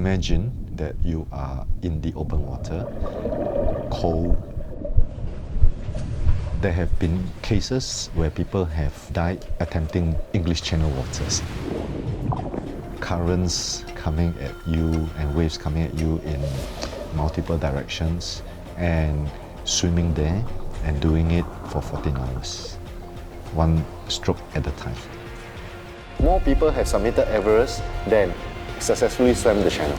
Imagine that you are in the open water, cold. There have been cases where people have died attempting English Channel waters. Currents coming at you and waves coming at you in multiple directions, and swimming there and doing it for 14 hours, one stroke at a time. More people have submitted Everest than successfully swam the channel.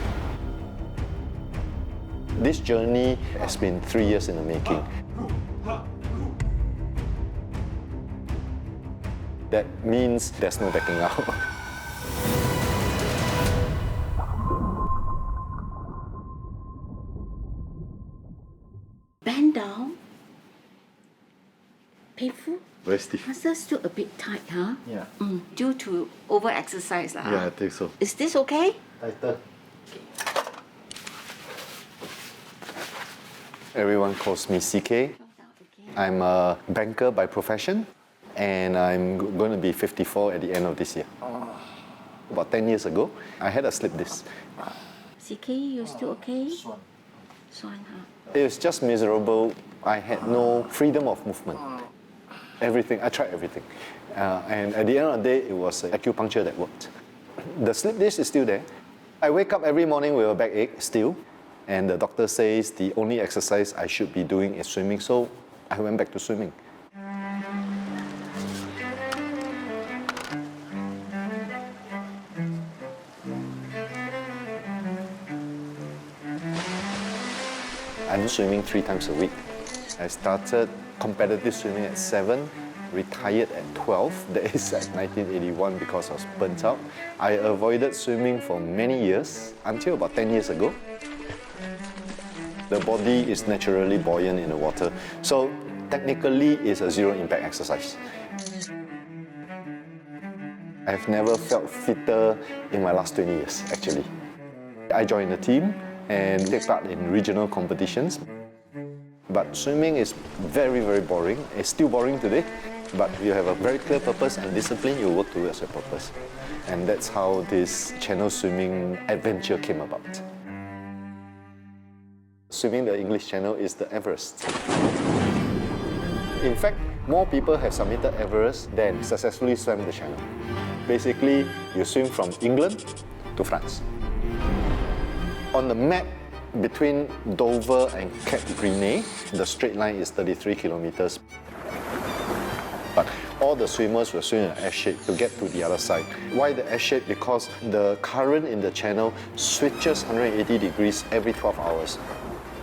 This journey has been 3 years in the making. That means there's no backing out. Bend down. Painful? Very stiff. Muscles still a bit tight, huh? Yeah. Due to over-exercise. Yeah, I think so. Is this okay? Tighter. Everyone calls me CK. I'm a banker by profession, and I'm going to be 54 at the end of this year. About 10 years ago, I had a slip disc. CK, you still okay? Swan, huh? It was just miserable. I had no freedom of movement. Everything, I tried everything. And at the end of the day, it was acupuncture that worked. The slip disc is still there. I wake up every morning with a backache still, and the doctor says the only exercise I should be doing is swimming, so I went back to swimming. I'm swimming 3 times a week. I started competitive swimming at 7, retired at 12. That is at 1981 because I was burnt out. I avoided swimming for many years until about 10 years ago. The body is naturally buoyant in the water, so technically it's a zero impact exercise. I've never felt fitter in my last 20 years, actually. I joined the team and take part in regional competitions. But swimming is very, very boring. It's still boring today, but you have a very clear purpose and discipline, you work towards your purpose. And that's how this channel swimming adventure came about. Swimming the English Channel is the Everest. In fact, more people have submitted Everest than successfully swam the channel. Basically, you swim from England to France. On the map between Dover and Cape Grisnez, the straight line is 33 kilometers. But all the swimmers will swim in an S shape to get to the other side. Why the S shape? Because the current in the channel switches 180 degrees every 12 hours.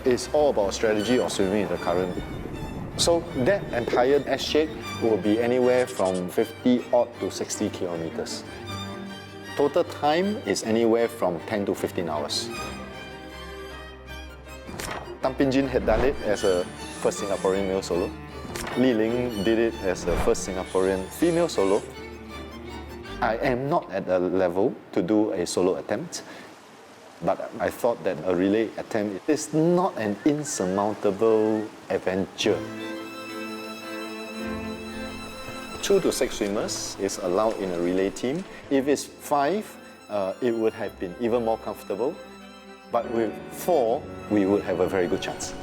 It's all about strategy of swimming in the current. So that entire S shape will be anywhere from 50 odd to 60 kilometers. Total time is anywhere from 10 to 15 hours. Tam Pin Jin had done it as a first Singaporean male solo. Li Ling did it as a first Singaporean female solo. I am not at a level to do a solo attempt, but I thought that a relay attempt is not an insurmountable adventure. 2 to 6 swimmers is allowed in a relay team. If it's 5, it would have been even more comfortable. But with 4, we would have a very good chance.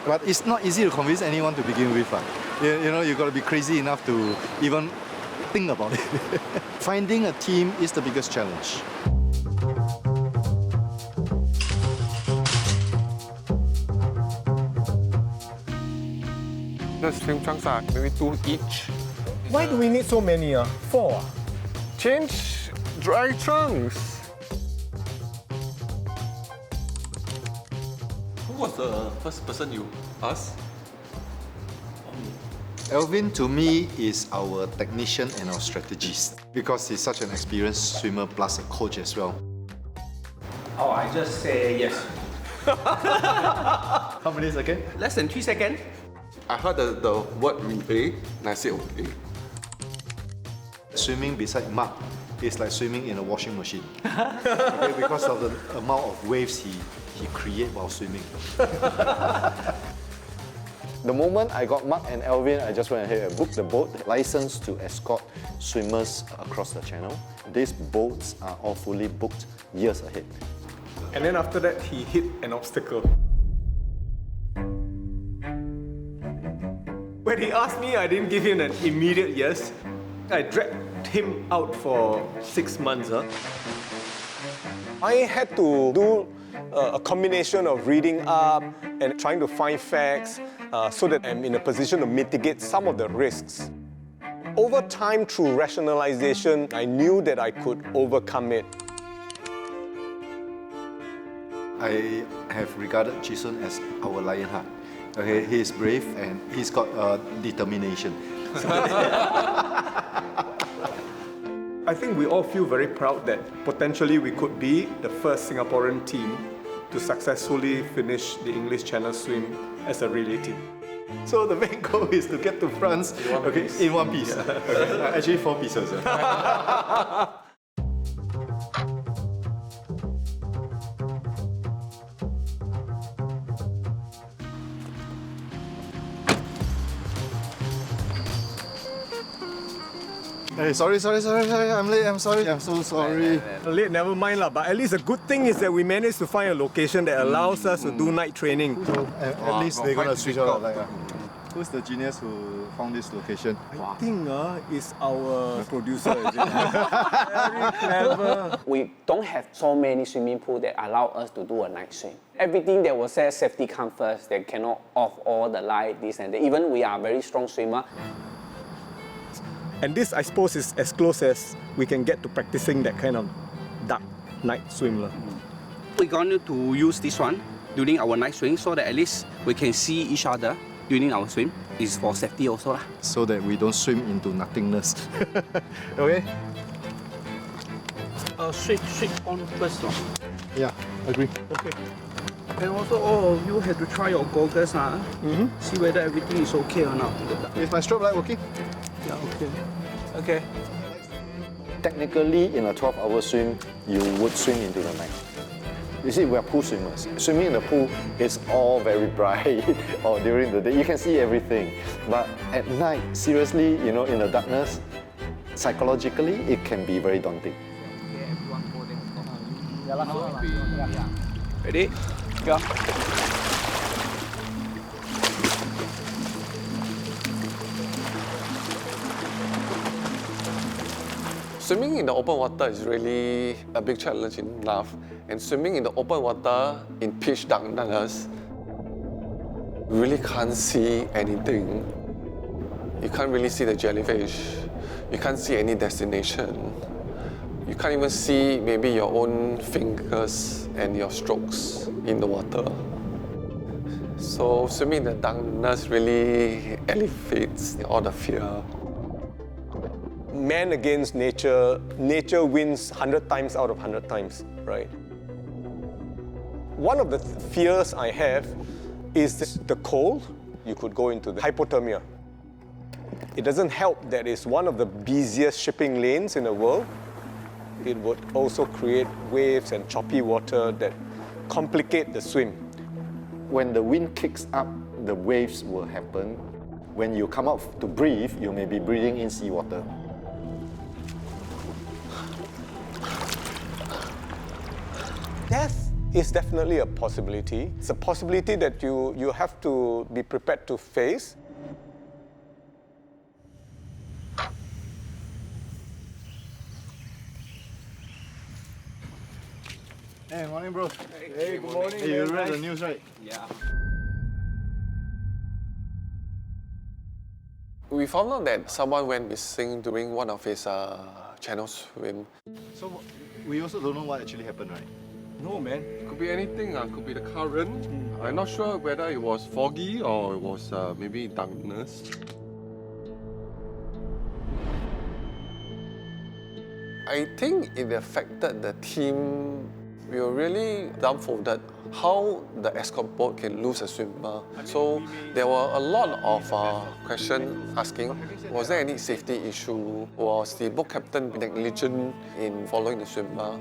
But it's not easy to convince anyone to begin with. You know, you've got to be crazy enough to even think about it. Finding a team is the biggest challenge. The swim trunks are maybe 2 each. Why do we need so many? 4? Change dry trunks. Who was the first person you asked? Alvin, to me, is our technician and our strategist because he's such an experienced swimmer plus a coach as well. Oh, I just say yes. How many seconds? Less than 3 seconds. I heard the word relay and I said okay. Swimming beside Mark is like swimming in a washing machine. Okay, because of the amount of waves he creates while swimming. The moment I got Mark and Alvin, I just went ahead and booked the boat, licensed to escort swimmers across the channel. These boats are all fully booked years ahead. And then after that, he hit an obstacle. When he asked me, I didn't give him an immediate yes. I dragged him out for 6 months. I had to do a combination of reading up and trying to find facts so that I'm in a position to mitigate some of the risks. Over time, through rationalization, I knew that I could overcome it. I have regarded Chee Soon as our lion heart. Okay, he is brave and he's got determination. I think we all feel very proud that potentially we could be the first Singaporean team to successfully finish the English Channel swim as a relay team. So the main goal is to get to France in one piece. Okay. Actually 4 pieces. Hey, sorry, I'm late, I'm sorry, I'm so sorry. Late, never mind lah. But at least a good thing is that we managed to find a location that allows us to do night training. So at least they're gonna switch out. Who's the genius who found this location? I think is our producer. Is it? Very clever. We don't have so many swimming pools that allow us to do a night swim. Everything that was said, safety comes first. They cannot off all the light, this and that. Even we are very strong swimmer. And this, I suppose, is as close as we can get to practicing that kind of dark night swim. We're going to use this one during our night swim so that at least we can see each other during our swim. It's for safety also. So that we don't swim into nothingness. Okay? Switch on first. Yeah, agree. Okay. And also all of you have to try your goggles. See whether everything is okay or not. Is my strobe light working? Yeah, okay. Okay. Technically, in a 12-hour swim, you would swim into the night. You see, we are pool swimmers. Swimming in the pool is all very bright, or during the day, you can see everything. But at night, seriously, in the darkness, psychologically, it can be very daunting. Ready? Go. Swimming in the open water is really a big challenge in life. And swimming in the open water in pitch darkness, you really can't see anything. You can't really see the jellyfish. You can't see any destination. You can't even see maybe your own fingers and your strokes in the water. So swimming in the darkness really elevates all the fear. Man against nature, nature wins 100 times out of 100 times, right? One of the fears I have is the cold. You could go into the hypothermia. It doesn't help that it's one of the busiest shipping lanes in the world. It would also create waves and choppy water that complicate the swim. When the wind kicks up, the waves will happen. When you come out to breathe, you may be breathing in seawater. Death is definitely a possibility. It's a possibility that you have to be prepared to face. Hey, morning, bro. Hey, good morning. Hey, you read the news, right? Yeah. We found out that someone went missing during one of his channel swim. So we also don't know what actually happened, right? No, man. Could be anything. Could be the current. I'm not sure whether it was foggy or it was maybe darkness. I think it affected the team. We were really dumbfounded how the escort boat can lose a swimmer. So there were a lot of questions asking, was there any safety issue? Was the boat captain negligent in following the swimmer?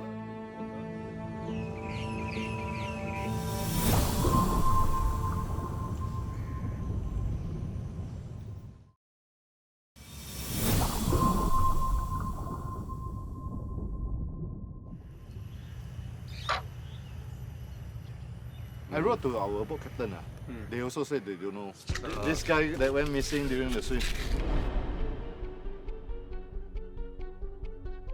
I wrote to our boat captain. They also said they don't know. This guy that went missing during the swim.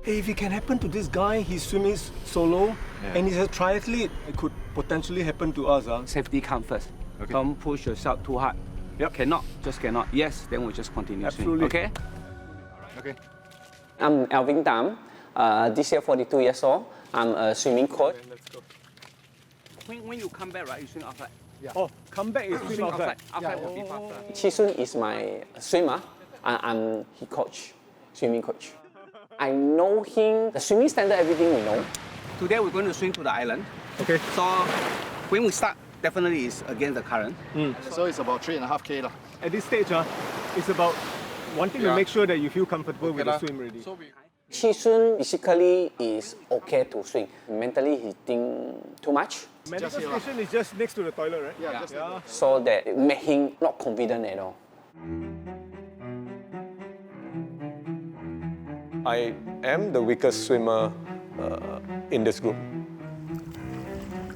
Hey, if it can happen to this guy, he's swimming solo, and he's a triathlete, it could potentially happen to us. Safety comes first. Okay. Don't push yourself too hard. Yep. Cannot, just cannot. Yes, then we'll just continue Absolutely. swimming. Okay? Okay. I'm Alvin Tam, this year 42 years old. I'm a swimming coach. When you come back, right, you swim outside. Oh, come back is swimming outside. Outside will be faster. Ng Chee Soon is my swimmer. I'm his coach, swimming coach. I know him, the swimming standard, everything we know. Today we're going to swim to the island. Okay. So when we start, definitely is against the current. So it's about 3.5K. At this stage, it's about wanting to make sure that you feel comfortable with the swim already. So we, Chee Soon physically is okay to swim. Mentally, he think too much. Medical station is just next to the toilet, right? Yeah. So that it made him not confident at all. I am the weakest swimmer in this group.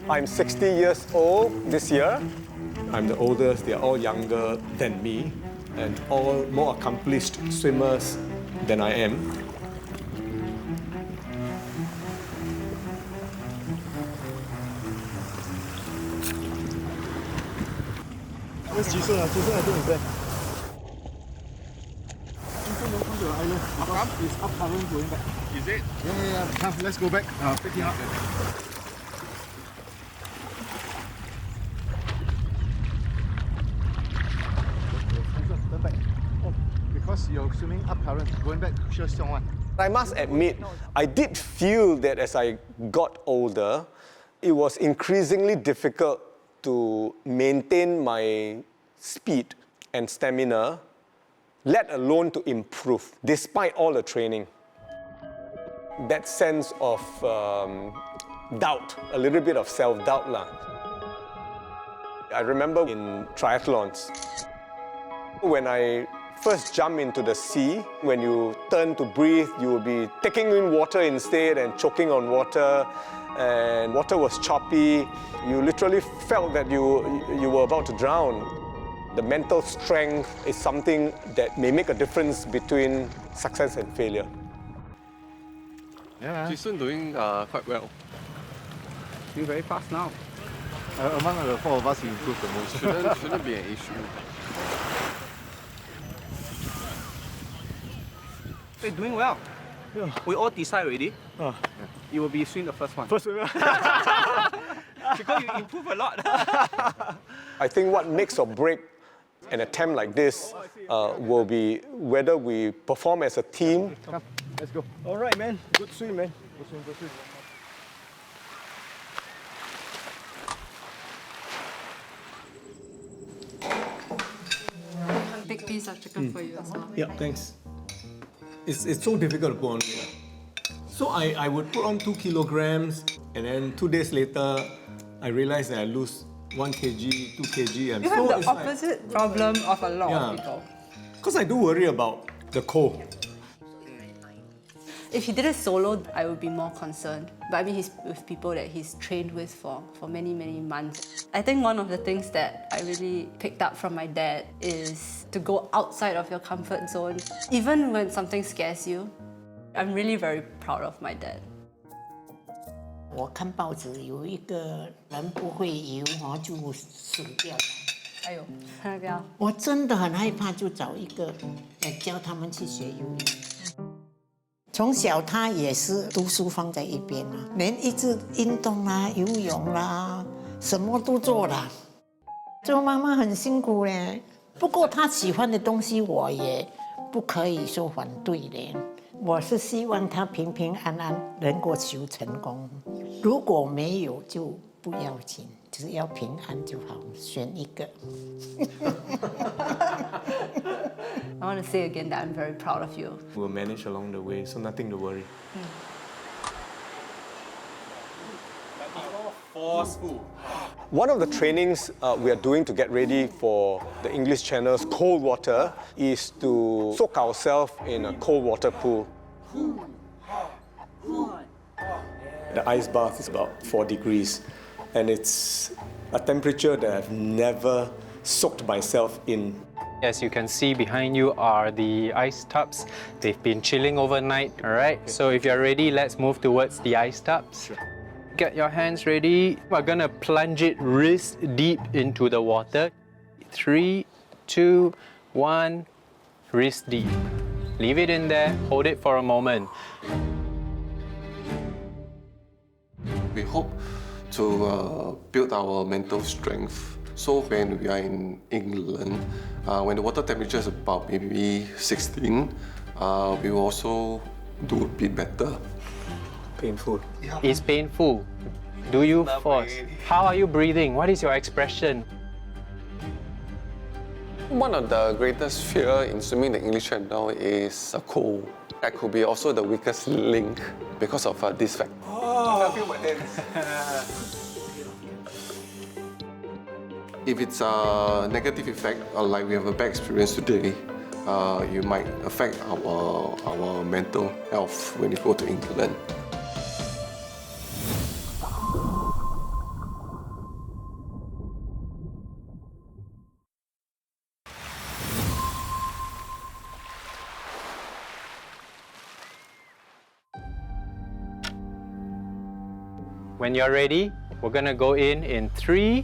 I'm 60 years old this year. I'm the oldest, they're all younger than me, and all more accomplished swimmers than I am. Where's Chee Soon? Chee Soon, I think, is there. Don't come to the island because it's up current going back. is it? Yeah. Come, let's go back. Pick him up. Turn back. Oh, because you're swimming up current, going back, sure strong one. I must admit, I did feel that as I got older, it was increasingly difficult to maintain my speed and stamina, let alone to improve, despite all the training. That sense of doubt, a little bit of self-doubt lah. I remember in triathlons, when I first jump into the sea, when you turn to breathe, you will be taking in water instead and choking on water, and water was choppy. You literally felt that you were about to drown. The mental strength is something that may make a difference between success and failure. Yeah. Chee Soon doing quite well. Doing very fast now. Among the four of us, he improved the most. Shouldn't be an issue. You're doing well. Yeah. We all decide already. You will be swim the first one. First swimmer. Because you improve a lot. I think what makes or break an attempt like this will be whether we perform as a team. Come, let's go. All right, man. Good swim, man. Good swim, good swim. Big piece of chicken for you as well. Yeah, thanks. It's so difficult to put on. So I would put on 2 kilograms, and then 2 days later, I realized that I lose 1 kg, 2 kg, and You so have the it's opposite problem of a lot of people. Because I do worry about the cold. If he did it solo, I would be more concerned. But I mean, he's with people that he's trained with for many, many months. I think one of the things that I really picked up from my dad is to go outside of your comfort zone. Even when something scares you, I'm really very proud of my dad. 我看报纸有一个人不会游就死掉了。哎呦，那个我真的很害怕，就找一个教他们去学游泳。从小他也是读书放在一边啊，连一直运动啦、游泳啦，什么都做啦。做妈妈很辛苦嘞，不过他喜欢的东西我也不可以说反对嘞。我是希望他平平安安能够求成功，如果没有就不要紧，只要平安就好，选一个。I want to say again that I'm very proud of you. We'll manage along the way, so nothing to worry. Forceful. One of the trainings we are doing to get ready for the English Channel's cold water is to soak ourselves in a cold water pool. The ice bath is about 4 degrees, and it's a temperature that I've never soaked myself in. As you can see behind you are the ice tubs. They've been chilling overnight, all right? So if you're ready, let's move towards the ice tubs. Get your hands ready. We're gonna plunge it wrist deep into the water. 3, 2, 1, wrist deep. Leave it in there, hold it for a moment. We hope to build our mental strength. So when we are in England, when the water temperature is about maybe 16, we will also do a bit better. Painful. It's painful. Do you force? How are you breathing? What is your expression? One of the greatest fear in swimming the English Channel is a cold. That could be also the weakest link because of this fact. I feel my hands. If it's a negative effect, like we have a bad experience today, it might affect our mental health when you go to England. When you're ready, we're gonna go in 3,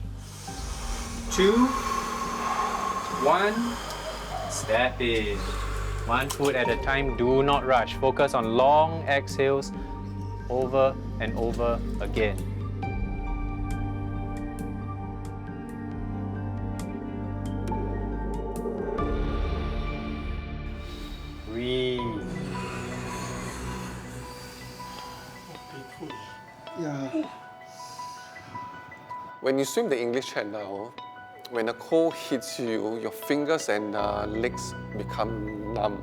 2, 1. Step in. 1 foot at a time, do not rush. Focus on long exhales over and over again. Breathe. When you swim the English Channel, when the cold hits you, your fingers and legs become numb.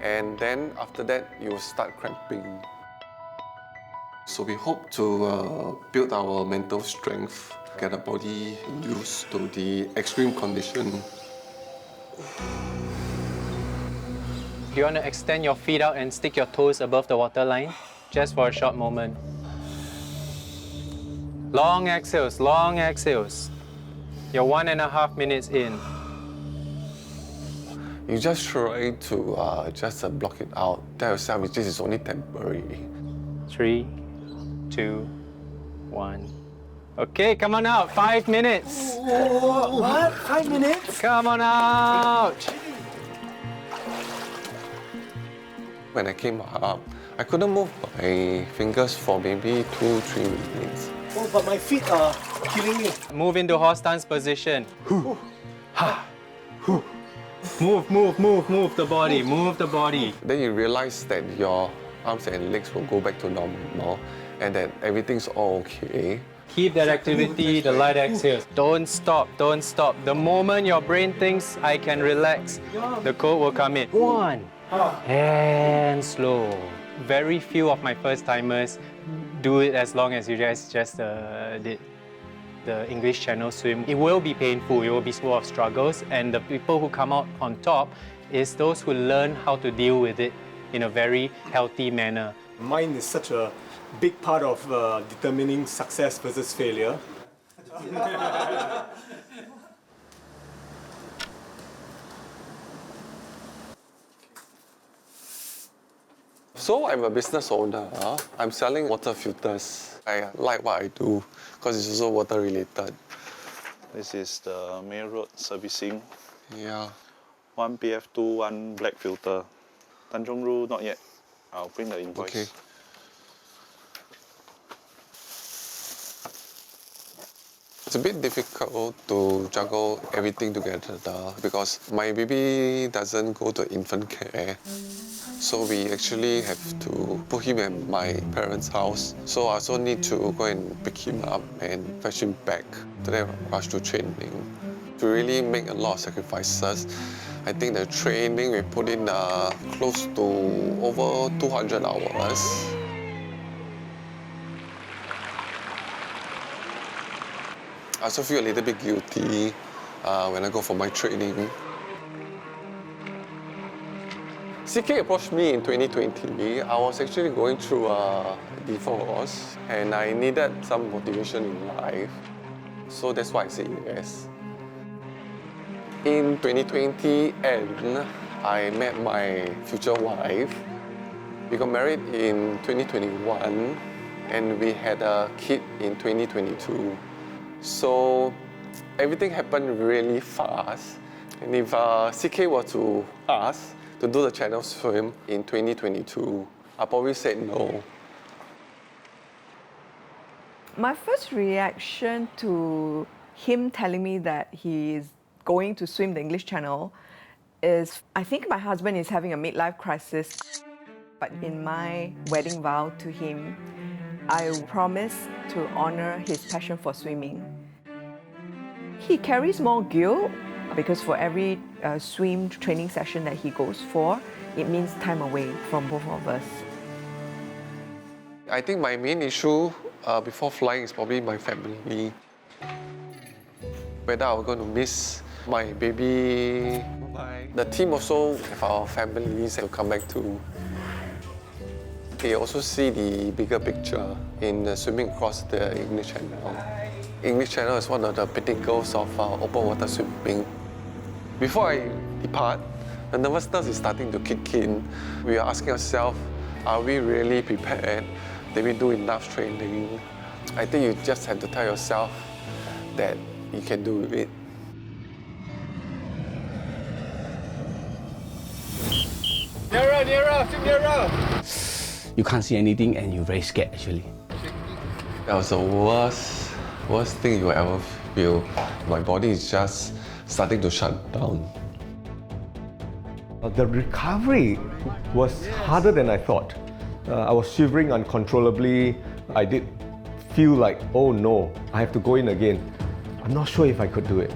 And then after that, you start cramping. So we hope to build our mental strength, get our body used to the extreme condition. Do you want to extend your feet out and stick your toes above the waterline? Just for a short moment. Long exhales, long exhales. You're 1.5 minutes in. You just try to just block it out. Tell yourself this is only temporary. 3, 2, 1. Okay, come on out. 5 minutes. What? 5 minutes? Come on out. When I came up, I couldn't move my fingers for maybe 2-3 minutes. Oh, but my feet are killing me. Move into horse stance position. Move the body, move the body. Then you realize that your arms and legs will go back to normal and that everything's all okay. Keep that activity, the light exhales. Don't stop, don't stop. The moment your brain thinks I can relax, the code will come in. 1, and slow. Very few of my first timers do it as long as you guys just did the English Channel swim. It will be painful, it will be full of struggles, and the people who come out on top is those who learn how to deal with it in a very healthy manner. Mind is such a big part of determining success versus failure. So I'm a business owner. I'm selling water filters. I like what I do because it's also water related. This is the main road servicing. Yeah. 1 PF2, 1 black filter. Tanjong Ru, not yet. I'll print the invoice. Okay. It's a bit difficult to juggle everything together because my baby doesn't go to infant care. So we actually have to put him at my parents' house. So I also need to go and pick him up and fetch him back. Today I rush to training. To really make a lot of sacrifices. I think the training we put in close to over 200 hours. I also feel a little bit guilty when I go for my training. CK approached me in 2020. I was actually going through a divorce and I needed some motivation in life. So that's why I say yes. In 2020, and I met my future wife. We got married in 2021, and we had a kid in 2022. So everything happened really fast. And if CK were to ask to do the channel swim in 2022, I probably said no. My first reaction to him telling me that he is going to swim the English Channel is, I think my husband is having a midlife crisis. But in my wedding vow to him, I promise to honor his passion for swimming. He carries more guilt because for every swim training session that he goes for, it means time away from both of us. I think my main issue before flying is probably my family. Whether I'm going to miss my baby. Bye. The team also have our families to come back to. They also see the bigger picture in swimming across the English Channel. English Channel is one of the pinnacles of open water swimming. Before I depart, the nervousness is starting to kick in. We are asking ourselves, are we really prepared? Did we do enough training? I think you just have to tell yourself that you can do it. Nearer! You can't see anything and you're very scared actually. That was the worst thing you will ever feel. My body is just starting to shut down. The recovery was harder than I thought. I was shivering uncontrollably. I did feel like, oh no, I have to go in again. I'm not sure if I could do it.